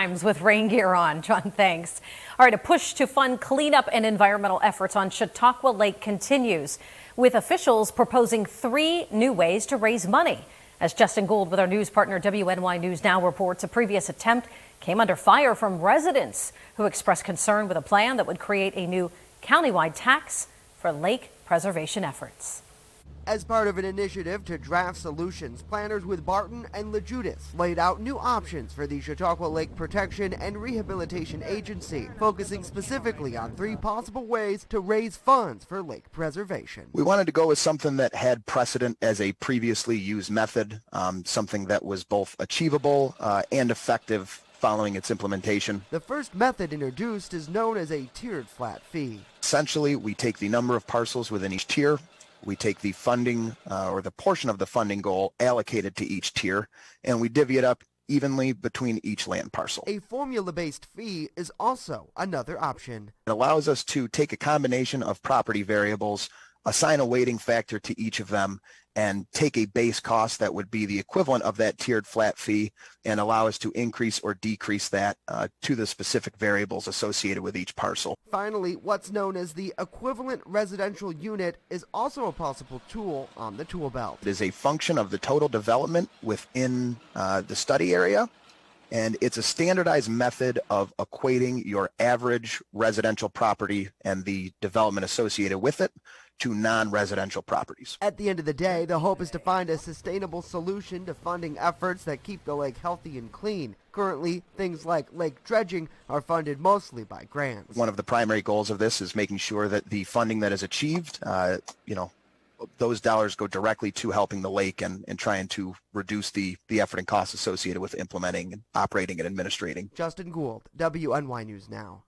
With rain gear on. John, thanks. All right, a push to fund cleanup and environmental efforts on Chautauqua Lake continues, with officials proposing 3 new ways to raise money. As Justin Gould with our news partner WNY News Now reports, a previous attempt came under fire from residents who expressed concern with a plan that would create a new countywide tax for lake preservation efforts. As part of an initiative to draft solutions, planners with Barton and LaJudas laid out new options for the Chautauqua Lake Protection and Rehabilitation Agency, focusing specifically on 3 possible ways to raise funds for lake preservation. We wanted to go with something that had precedent as a previously used method, something that was both achievable and effective following its implementation. The first method introduced is known as a tiered flat fee. Essentially, we take the number of parcels within each tier. We take the funding or the portion of the funding goal allocated to each tier, and we divvy it up evenly between each land parcel. A formula-based fee is also another option. It allows us to take a combination of property variables, assign a weighting factor to each of them, and take a base cost that would be the equivalent of that tiered flat fee and allow us to increase or decrease that to the specific variables associated with each parcel. Finally, what's known as the equivalent residential unit is also a possible tool on the tool belt. It is a function of the total development within the study area, and it's a standardized method of equating your average residential property and the development associated with it to non-residential properties. At the end of the day, the hope is to find a sustainable solution to funding efforts that keep the lake healthy and clean. Currently, things like lake dredging are funded mostly by grants. One of the primary goals of this is making sure that the funding that is achieved, those dollars go directly to helping the lake and trying to reduce the effort and costs associated with implementing and operating and administrating. Justin Gould, WNY News Now.